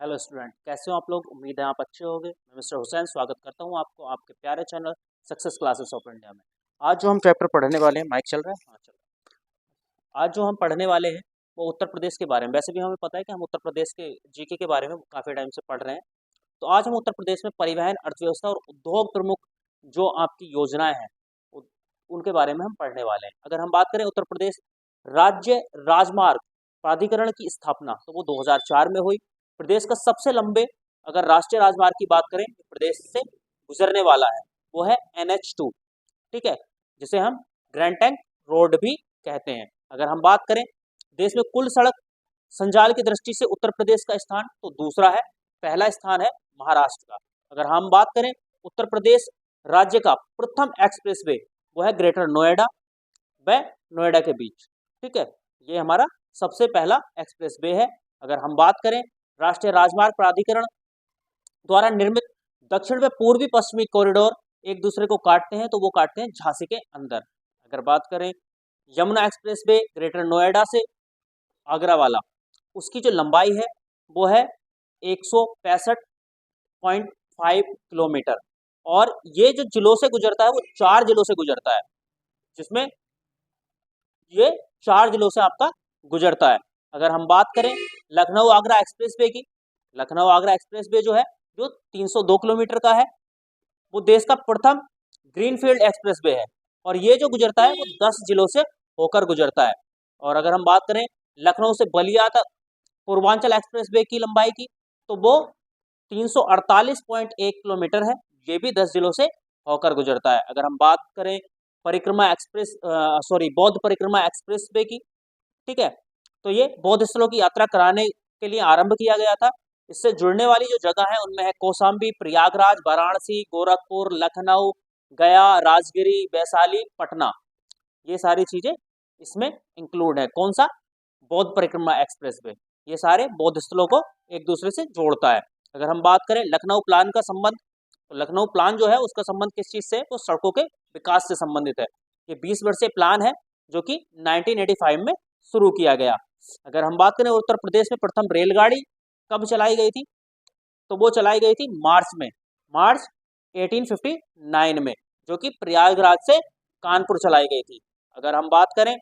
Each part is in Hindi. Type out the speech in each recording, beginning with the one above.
हेलो स्टूडेंट, कैसे हो आप लोग। उम्मीद है आप अच्छे होंगे। मैं मिस्टर हुसैन स्वागत करता हूं आपको आपके प्यारे channel success classes of India में। आज जो हम चैप्टर पढ़ने वाले हैं, माइक चल रहा है? हाँ, चल रहा है। आज जो हम पढ़ने वाले हैं वो उत्तर प्रदेश के बारे में। वैसे भी हमें पता है कि हम उत्तर प्रदेश के जीके के बारे में काफ़ी टाइम से पढ़ रहे हैं। तो आज हम उत्तर प्रदेश में परिवहन, अर्थव्यवस्था और उद्योग प्रमुख जो आपकी योजनाएं हैं उ- उनके बारे में हम पढ़ने वाले हैं। अगर हम बात करें उत्तर प्रदेश राज्य राजमार्ग प्राधिकरण की स्थापना, तो वो 2004 में हुई। प्रदेश का सबसे लंबे अगर राष्ट्रीय राजमार्ग की बात करें तो प्रदेश से गुजरने वाला है, वो है NH2। ठीक है, जिसे हम ग्रैंड टैंक रोड भी कहते हैं। अगर हम बात करें देश में कुल सड़क संजाल की दृष्टि से उत्तर प्रदेश का स्थान तो दूसरा है, पहला स्थान है महाराष्ट्र का। अगर हम बात करें उत्तर प्रदेश राज्य का प्रथम एक्सप्रेसवे, वो है ग्रेटर नोएडा व नोएडा के बीच। ठीक है, ये हमारा सबसे पहला एक्सप्रेसवे है। अगर हम बात करें राष्ट्रीय राजमार्ग प्राधिकरण द्वारा निर्मित दक्षिण व पूर्वी पश्चिमी कॉरिडोर एक दूसरे को काटते हैं, तो वो काटते हैं झांसी के अंदर। अगर बात करें यमुना एक्सप्रेसवे ग्रेटर नोएडा से आगरा वाला, उसकी जो लंबाई है वो है 165.5 किलोमीटर। और ये जो जिलों से गुजरता है वो 4 जिलों से गुजरता है, जिसमें ये 4 जिलों से आपका गुजरता है। अगर हम बात करें लखनऊ आगरा एक्सप्रेसवे की, लखनऊ आगरा एक्सप्रेसवे जो है, जो 302 किलोमीटर का है, वो देश का प्रथम ग्रीनफील्ड एक्सप्रेसवे है। और ये जो गुजरता है वो 10 जिलों से होकर गुजरता है। और अगर हम बात करें लखनऊ से बलिया तक पूर्वांचल एक्सप्रेसवे की लंबाई की, तो वो 348.1 किलोमीटर है। ये भी 10 जिलों से होकर गुजरता है। अगर हम बात करें परिक्रमा एक्सप्रेस बौद्ध परिक्रमा एक्सप्रेसवे की, ठीक है, तो ये बौद्ध स्थलों की यात्रा कराने के लिए आरंभ किया गया था। इससे जुड़ने वाली जो जगह है उनमें है कौशाम्बी, प्रयागराज, वाराणसी, गोरखपुर, लखनऊ, गया, राजगिरी, वैशाली, पटना। ये सारी चीजें इसमें इंक्लूड है। कौन सा? बौद्ध परिक्रमा एक्सप्रेस वे। ये सारे बौद्ध स्थलों को एक दूसरे से जोड़ता है। अगर हम बात करें लखनऊ प्लान का संबंध, तो लखनऊ प्लान जो है उसका संबंध किस चीज से है? तो सड़कों के विकास से संबंधित है। ये 20 वर्षीय प्लान है जो कि 1985 में शुरू किया गया। अगर हम बात करें उत्तर प्रदेश में प्रथम रेलगाड़ी कब चलाई गई थी, तो वो चलाई गई थी मार्च 1859 में, जो कि प्रयागराज से कानपुर चलाई गई थी। अगर हम बात करें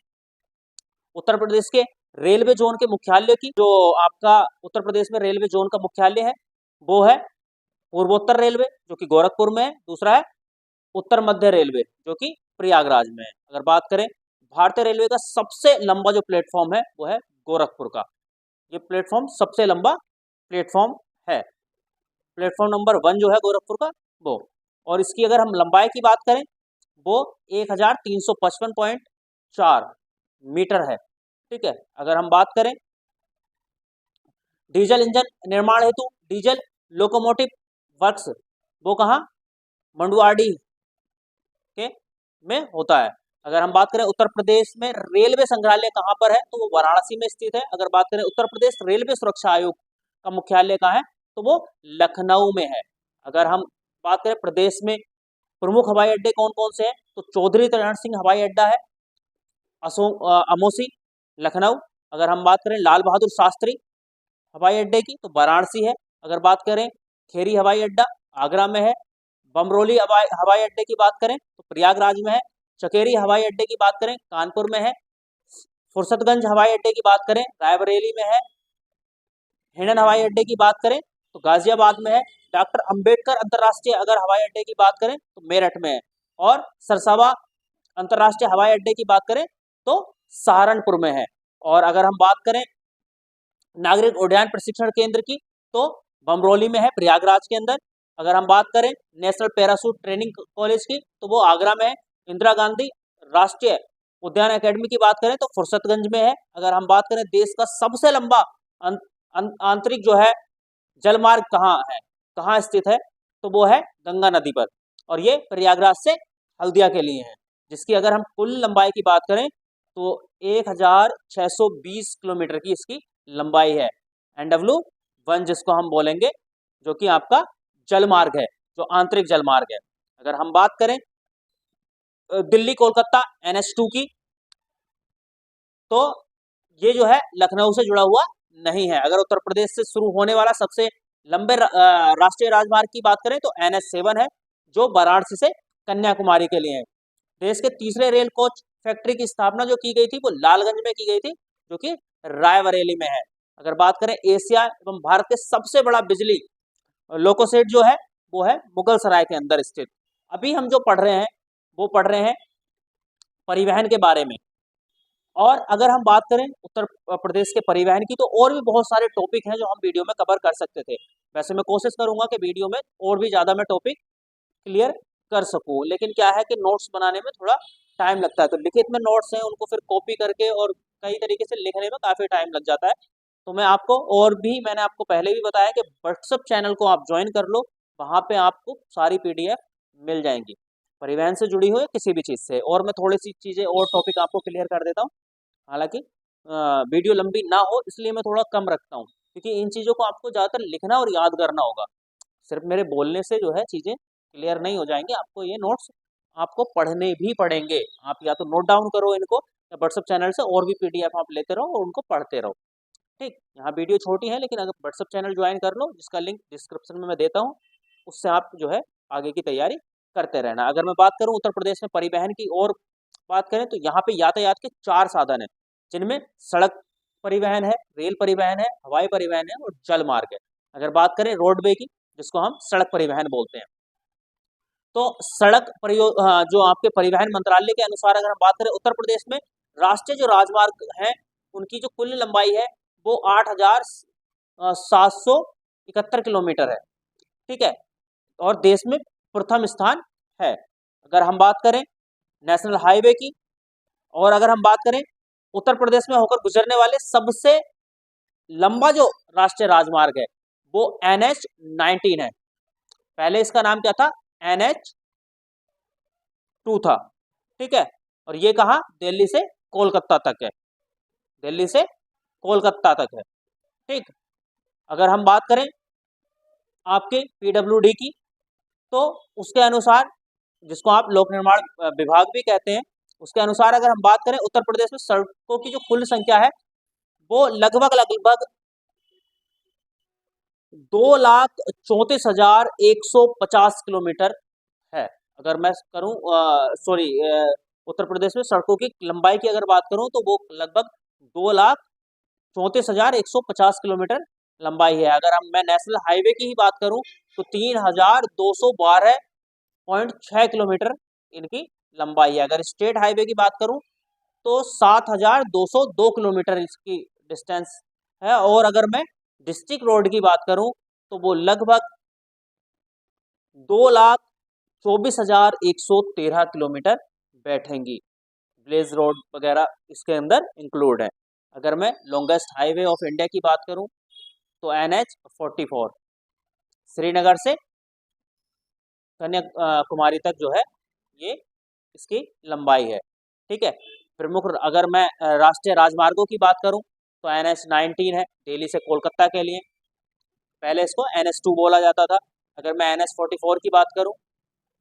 उत्तर प्रदेश के रेलवे जोन के मुख्यालय की, जो आपका उत्तर प्रदेश में रेलवे जोन का मुख्यालय है वो है पूर्वोत्तर रेलवे, जो कि गोरखपुर में है। दूसरा है उत्तर मध्य रेलवे, जो कि प्रयागराज में है। अगर बात करें भारतीय रेलवे का सबसे लंबा जो प्लेटफॉर्म है वो है गोरखपुर का। ये प्लेटफॉर्म सबसे लंबा प्लेटफॉर्म है। प्लेटफॉर्म नंबर 1 जो है गोरखपुर का, वो। और इसकी अगर हम लंबाई की बात करें, वो 1355.4 मीटर है। ठीक है, अगर हम बात करें डीजल इंजन निर्माण हेतु डीजल लोकोमोटिव वर्क्स, वो कहाँ? मंडुआडीह के में होता है। अगर हम बात करें उत्तर प्रदेश में रेलवे संग्रहालय कहाँ पर है, तो वो वाराणसी में स्थित है। अगर बात करें उत्तर प्रदेश रेलवे सुरक्षा आयोग का मुख्यालय कहाँ है, तो वो लखनऊ में है। अगर हम बात करें प्रदेश में प्रमुख हवाई अड्डे कौन कौन से हैं, तो चौधरी चरण सिंह हवाई अड्डा है अमोसी, लखनऊ। अगर हम बात करें लाल बहादुर शास्त्री हवाई अड्डे की, तो वाराणसी है। अगर बात करें खेरी हवाई अड्डा, आगरा में है। बमरोली हवाई हवाई अड्डे की बात करें तो प्रयागराज में है। चकेरी हवाई अड्डे की बात करें कानपुर में है। फुर्सतगंज हवाई अड्डे की बात करें रायबरेली में है। हिंडन हवाई अड्डे की बात करें तो गाजियाबाद में है। डॉक्टर अंबेडकर अंतर्राष्ट्रीय अगर हवाई अड्डे की बात करें तो मेरठ में है। और सरसावा अंतर्राष्ट्रीय हवाई अड्डे की बात करें तो सहारनपुर में है। और अगर हम बात करें नागरिक उड्डयन प्रशिक्षण केंद्र की, तो बमरोली में है, प्रयागराज के अंदर। अगर हम बात करें नेशनल पैराशूट ट्रेनिंग कॉलेज की, तो वो आगरा में है। इंदिरा गांधी राष्ट्रीय उद्यान एकेडमी की बात करें तो फुर्सतगंज में है। अगर हम बात करें देश का सबसे लंबा आंतरिक जो है जलमार्ग कहाँ है, कहाँ स्थित है, तो वो है गंगा नदी पर। और ये प्रयागराज से हल्दिया के लिए है, जिसकी अगर हम कुल लंबाई की बात करें तो 1620 किलोमीटर की इसकी लंबाई है। NW1 जिसको हम बोलेंगे, जो कि आपका जलमार्ग है, जो आंतरिक जलमार्ग है। अगर हम बात करें दिल्ली कोलकाता NH2 की, तो ये जो है लखनऊ से जुड़ा हुआ नहीं है। अगर उत्तर प्रदेश से शुरू होने वाला सबसे लंबे राष्ट्रीय राजमार्ग की बात करें तो NH7 है, जो वाराणसी से कन्याकुमारी के लिए है। देश के तीसरे रेल कोच फैक्ट्री की स्थापना जो की गई थी वो लालगंज में की गई थी, जो कि रायबरेली में है। अगर बात करें एशिया एवं भारत के सबसे बड़ा बिजली लोको सेट जो है वो है मुगल सराय के अंदर स्थित। अभी हम जो पढ़ रहे हैं वो पढ़ रहे हैं परिवहन के बारे में। और अगर हम बात करें उत्तर प्रदेश के परिवहन की तो और भी बहुत सारे टॉपिक हैं जो हम वीडियो में कवर कर सकते थे। वैसे मैं कोशिश करूंगा कि वीडियो में और भी ज़्यादा मैं टॉपिक क्लियर कर सकूं, लेकिन क्या है कि नोट्स बनाने में थोड़ा टाइम लगता है। तो लिखित में नोट्स हैं उनको फिर कॉपी करके और कई तरीके से लिखने में काफ़ी टाइम लग जाता है। तो मैं आपको और भी मैंने आपको पहले भी बताया कि व्हाट्सअप चैनल को आप ज्वाइन कर लो, वहाँ पे आपको सारी PDF मिल जाएंगी परिवहन से जुड़ी हुई किसी भी चीज़ से। और मैं थोड़ी सी चीज़ें और टॉपिक आपको क्लियर कर देता हूँ, हालांकि वीडियो लंबी ना हो इसलिए मैं थोड़ा कम रखता हूँ, क्योंकि इन चीज़ों को आपको ज़्यादातर लिखना और याद करना होगा। सिर्फ मेरे बोलने से जो है चीज़ें क्लियर नहीं हो जाएंगी, आपको ये नोट्स आपको पढ़ने भी पड़ेंगे। आप या तो नोट डाउन करो इनको या व्हाट्सअप चैनल से और भी PDF आप लेते रहो और उनको पढ़ते रहो। ठीक, यहाँ वीडियो छोटी है लेकिन अगर व्हाट्सअप चैनल ज्वाइन कर लो, जिसका लिंक डिस्क्रिप्शन में मैं देता हूँ, उससे आप जो है आगे की तैयारी करते रहना। अगर मैं बात करूँ उत्तर प्रदेश में परिवहन की और बात करें तो यहाँ पे यातायात के 4 साधन हैं, जिनमें सड़क परिवहन है, रेल परिवहन है, हवाई परिवहन है और जल मार्ग है। अगर बात करें रोडवे की, जिसको हम सड़क परिवहन बोलते हैं, तो जो आपके परिवहन मंत्रालय के अनुसार अगर हम बात करें उत्तर प्रदेश में राष्ट्रीय जो राजमार्ग हैं उनकी जो कुल लंबाई है वो 8,771 किलोमीटर है। ठीक है, और देश में प्रथम स्थान है। अगर हम बात करें नेशनल हाईवे की, और अगर हम बात करें उत्तर प्रदेश में होकर गुजरने वाले सबसे लंबा जो राष्ट्रीय राजमार्ग है वो NH19 है। पहले इसका नाम क्या था? NH2 था। ठीक है, और ये कहाँ? दिल्ली से कोलकाता तक है, दिल्ली से कोलकाता तक है। ठीक, अगर हम बात करें आपके PWD की, तो उसके अनुसार, जिसको आप लोक निर्माण विभाग भी कहते हैं, उसके अनुसार अगर हम बात करें उत्तर प्रदेश में सड़कों की जो कुल संख्या है वो लगभग लगभग 2,34,150 किलोमीटर है। अगर मैं करूं उत्तर प्रदेश में सड़कों की लंबाई की अगर बात करूं तो वो लगभग 2,34,150 किलोमीटर लंबाई है। अगर मैं नेशनल हाईवे की ही बात करूं तो 3,212.6 किलोमीटर इनकी लंबाई है। अगर स्टेट हाईवे की बात करूं तो 7,202 किलोमीटर इसकी डिस्टेंस है। और अगर मैं डिस्ट्रिक्ट रोड की बात करूं तो वो लगभग 2,24,113 किलोमीटर बैठेंगी। ब्लेज रोड वगैरह इसके अंदर इंक्लूड है। अगर मैं लॉन्गेस्ट हाईवे ऑफ इंडिया की बात करूं तो NH44 श्रीनगर से कन्याकुमारी तक जो है ये इसकी लंबाई है। ठीक है, प्रमुख अगर मैं राष्ट्रीय राजमार्गों की बात करूं तो NH19 है दिल्ली से कोलकाता के लिए, पहले इसको NH2 बोला जाता था। अगर मैं NH44 की बात करूं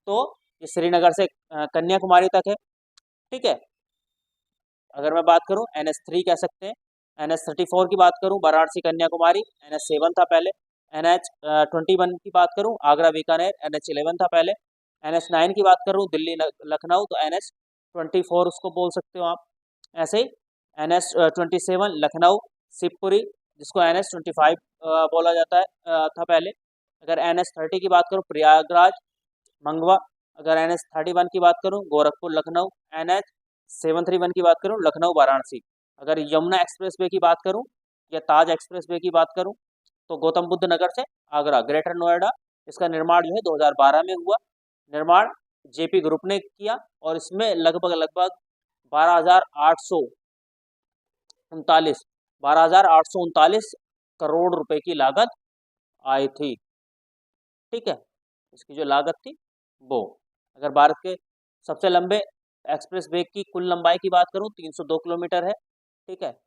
तो ये श्रीनगर से कन्याकुमारी तक है। ठीक है, अगर मैं बात करूं NH3 कह सकते हैं। NH34 की बात करूं वाराणसी कन्याकुमारी, NH7 था पहले। NH21 की बात करूं आगरा बीकानेर, NH11 था पहले। NH9 की बात करूं दिल्ली लखनऊ, तो NH24 उसको बोल सकते हो आप। ऐसे ही NH27 लखनऊ शिवपुरी, जिसको NH25 बोला जाता है था पहले। अगर NH30 की बात करूं प्रयागराज मंगवा। अगर NH31 की बात करूं गोरखपुर लखनऊ। NH731 की बात करूं लखनऊ वाराणसी। अगर यमुना एक्सप्रेस वे की बात करूं या ताज एक्सप्रेस वे की बात करूं तो गौतम बुद्ध नगर से आगरा, ग्रेटर नोएडा। इसका निर्माण जो है 2012 में हुआ। निर्माण JP ग्रुप ने किया और इसमें लगभग लगभग 12,839 करोड़ रुपए की लागत आई थी। ठीक है, इसकी जो लागत थी वो। अगर भारत के सबसे लंबे एक्सप्रेस वे की कुल लंबाई की बात करूं 302 किलोमीटर है। ठीक है,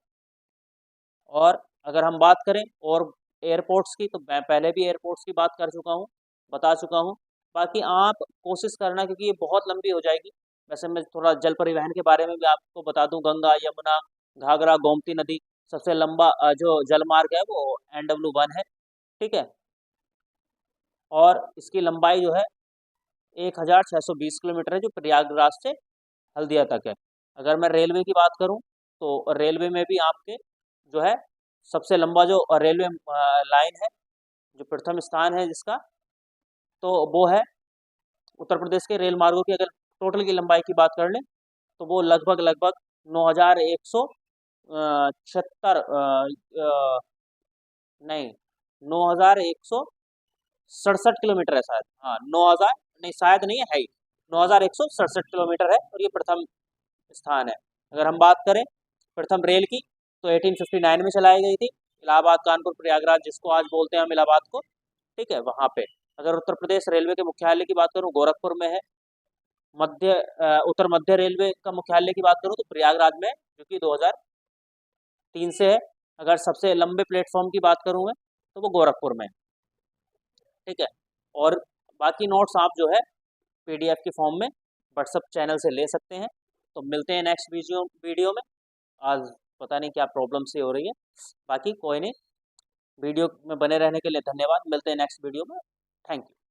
और अगर हम बात करें और एयरपोर्ट्स की, तो मैं पहले भी एयरपोर्ट्स की बात कर चुका हूँ, बता चुका हूँ। बाकी आप कोशिश करना, क्योंकि ये बहुत लंबी हो जाएगी। वैसे मैं थोड़ा जल परिवहन के बारे में भी आपको बता दूं, गंगा यमुना घाघरा गोमती नदी, सबसे लंबा जो जलमार्ग है वो NW1 है, ठीक है। और इसकी लंबाई जो है 1620 किलोमीटर है, जो प्रयागराज से हल्दिया तक है। अगर मैं रेलवे की बात करूं तो रेलवे में भी आपके जो है सबसे लंबा जो रेलवे लाइन है, जो प्रथम स्थान है जिसका, तो वो है उत्तर प्रदेश के रेल मार्गों की। अगर टोटल की लंबाई की बात कर लें तो वो लगभग लगभग 9176 नहीं 9167 किलोमीटर है शायद, हाँ 9000 नहीं, शायद नहीं है ही 9167 किलोमीटर है, और ये प्रथम स्थान है। अगर हम बात करें प्रथम रेल की, तो 1859 में चलाई गई थी, इलाहाबाद कानपुर प्रयागराज, जिसको आज बोलते हैं हम इलाहाबाद को, ठीक है, वहाँ पे। अगर उत्तर प्रदेश रेलवे के मुख्यालय की बात करूँ, गोरखपुर में है। उत्तर मध्य रेलवे का मुख्यालय की बात करूँ तो प्रयागराज में है, जो कि 2003 से है। अगर सबसे लंबे प्लेटफॉर्म की बात करूँ मैं, तो वो गोरखपुर में है, ठीक है। और बाकी नोट्स आप जो है PDF के फॉर्म में व्हाट्सअप चैनल से ले सकते हैं। तो मिलते हैं नेक्स्ट वीडियो में। आज पता नहीं क्या प्रॉब्लम सी हो रही है, बाकी कोई नहीं। वीडियो में बने रहने के लिए धन्यवाद। मिलते हैं नेक्स्ट वीडियो में। Thank you.